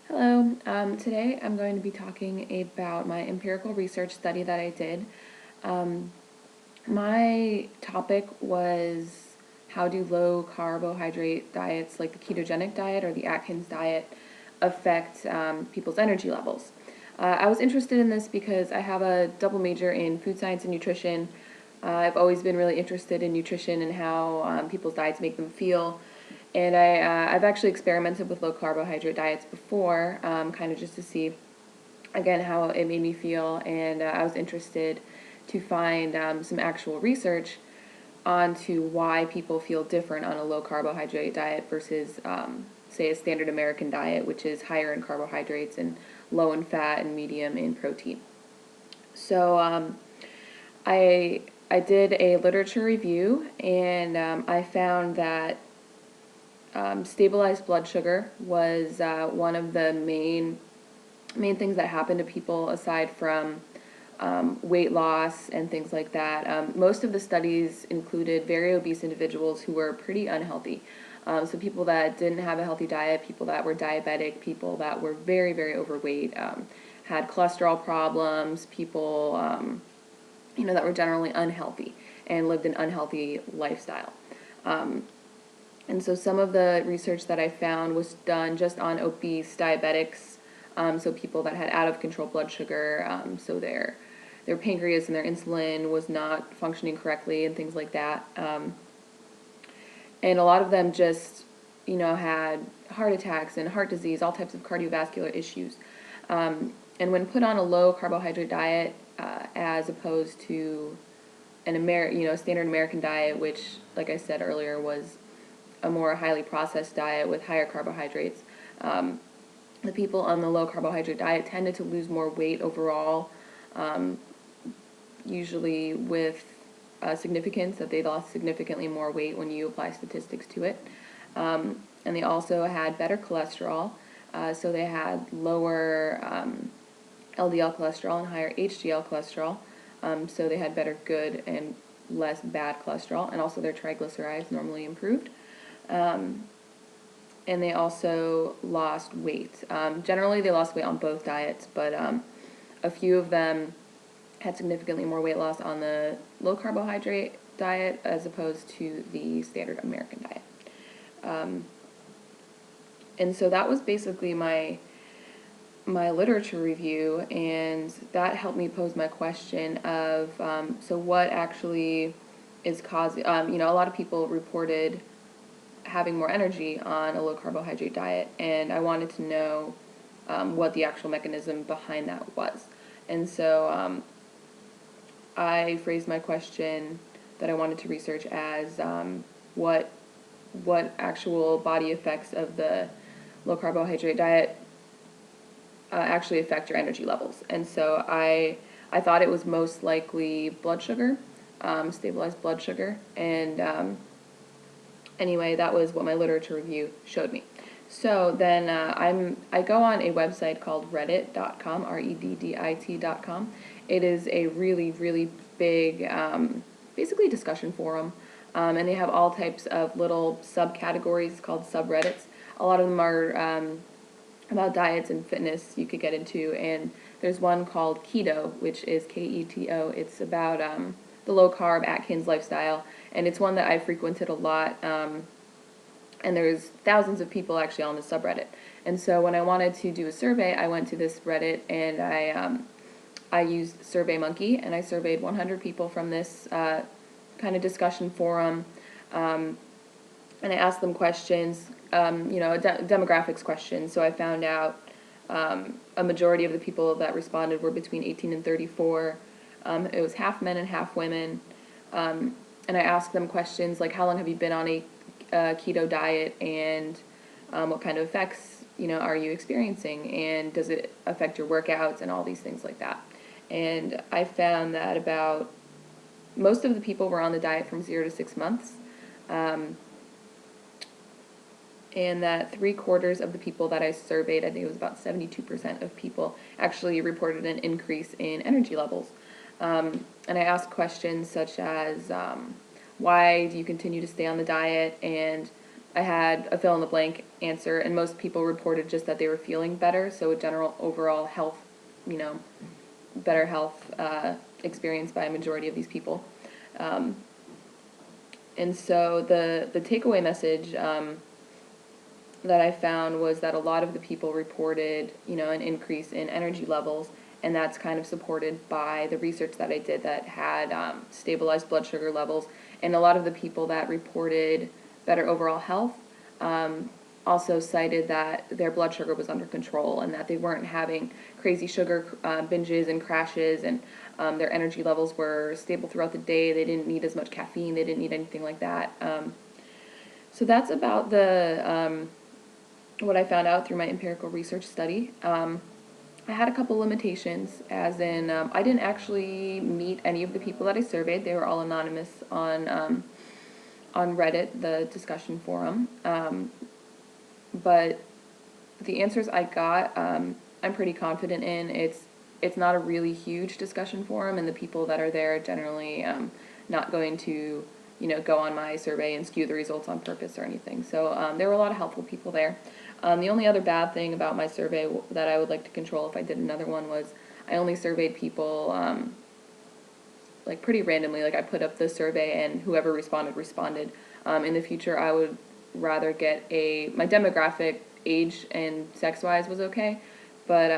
Hello, today I'm going to be talking about my empirical research study that I did. Um, my topic was how do low carbohydrate diets like the ketogenic diet or the Atkins diet affect people's energy levels. I was interested in this because I have a double major in food science and nutrition. I've always been really interested in nutrition and how people's diets make them feel. And I've actually experimented with low carbohydrate diets before, kind of just to see, again, how it made me feel. And I was interested to find some actual research onto why people feel different on a low carbohydrate diet versus, say, a standard American diet, which is higher in carbohydrates and low in fat and medium in protein. So I I did a literature review, and I found that stabilized blood sugar was one of the main things that happened to people aside from weight loss and things like that. Most of the studies included very obese individuals who were pretty unhealthy. So people that didn't have a healthy diet, people that were diabetic, people that were very, very overweight, had cholesterol problems, people that were generally unhealthy and lived an unhealthy lifestyle. And so some of the research that I found was done just on obese diabetics, so people that had out of control blood sugar, so their pancreas and their insulin was not functioning correctly and things like that. And a lot of them just, had heart attacks and heart disease, all types of cardiovascular issues. And when put on a low carbohydrate diet, as opposed to a standard American diet, which, like I said earlier, was a more highly processed diet with higher carbohydrates. The people on the low carbohydrate diet tended to lose more weight overall, usually with significance that they lost significantly more weight when you apply statistics to it. And they also had better cholesterol, so they had lower LDL cholesterol and higher HDL cholesterol, so they had better good and less bad cholesterol, and also their triglycerides normally improved. And they also lost weight. Generally, they lost weight on both diets, but a few of them had significantly more weight loss on the low carbohydrate diet as opposed to the standard American diet. And so that was basically my literature review, and that helped me pose my question of so what actually is causing. A lot of people reported having more energy on a low carbohydrate diet, and I wanted to know what the actual mechanism behind that was. And so I phrased my question that I wanted to research as what actual body effects of the low carbohydrate diet actually affect your energy levels. And so I thought it was most likely blood sugar, stabilized blood sugar, and anyway, that was what my literature review showed me. So then I go on a website called reddit.com, reddit.com. It is a really, really big, basically discussion forum, and they have all types of little subcategories called subreddits. A lot of them are about diets and fitness you could get into, and there's one called Keto, which is Keto. It's about the low-carb Atkins lifestyle, and it's one that I frequented a lot, and there's thousands of people actually on the subreddit. And so when I wanted to do a survey, I went to this Reddit, and I used SurveyMonkey, and I surveyed 100 people from this kind of discussion forum, and I asked them questions, demographics questions. So I found out a majority of the people that responded were between 18 and 34. It was half men and half women. And I asked them questions like, how long have you been on a keto diet, and what kind of effects, are you experiencing, and does it affect your workouts, and all these things like that. And I found that about most of the people were on the diet from 0 to 6 months. And that 3/4 of the people that I surveyed, I think it was about 72% of people, actually reported an increase in energy levels. And I asked questions such as, why do you continue to stay on the diet, and I had a fill-in-the-blank answer, and most people reported just that they were feeling better, so a general overall health, you know, better health experienced by a majority of these people. And so the takeaway message that I found was that a lot of the people reported, you know, an increase in energy levels, and that's kind of supported by the research that I did that had stabilized blood sugar levels, and a lot of the people that reported better overall health also cited that their blood sugar was under control and that they weren't having crazy sugar binges and crashes, and their energy levels were stable throughout the day. They didn't need as much caffeine. They didn't need anything like that. So that's about the what I found out through my empirical research study. I had a couple limitations, as in I didn't actually meet any of the people that I surveyed. They were all anonymous on Reddit, the discussion forum. But the answers I got, I'm pretty confident in. It's not a really huge discussion forum, and the people that are there are generally not going to, you know, go on my survey and skew the results on purpose or anything. So there were a lot of helpful people there. The only other bad thing about my survey that I would like to control if I did another one was I only surveyed people like pretty randomly. Like I put up the survey and whoever responded. In the future, I would rather get my demographic, age and sex-wise was okay, but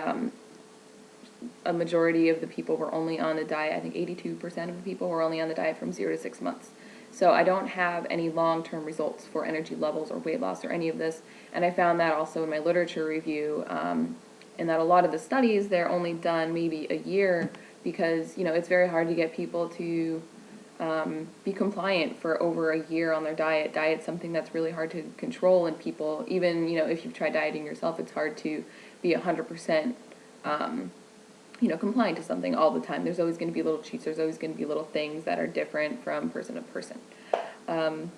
a majority of the people were only on the diet. I think 82% of the people were only on the diet from 0 to 6 months. So I don't have any long-term results for energy levels or weight loss or any of this, and I found that also in my literature review, and that a lot of the studies, they're only done maybe a year because, you know, it's very hard to get people to be compliant for over a year on their diet. Diet's something that's really hard to control, and people, even, you know, if you've tried dieting yourself, it's hard to be 100% you know, compliant to something all the time. There's always going to be little cheats. There's always going to be little things that are different from person to person. So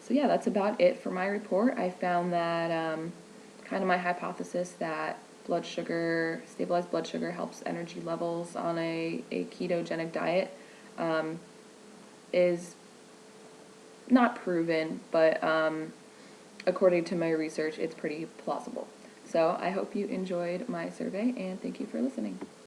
yeah, that's about it for my report. I found that kind of my hypothesis that stabilized blood sugar helps energy levels on a ketogenic diet is not proven, but according to my research, it's pretty plausible. So I hope you enjoyed my survey, and thank you for listening.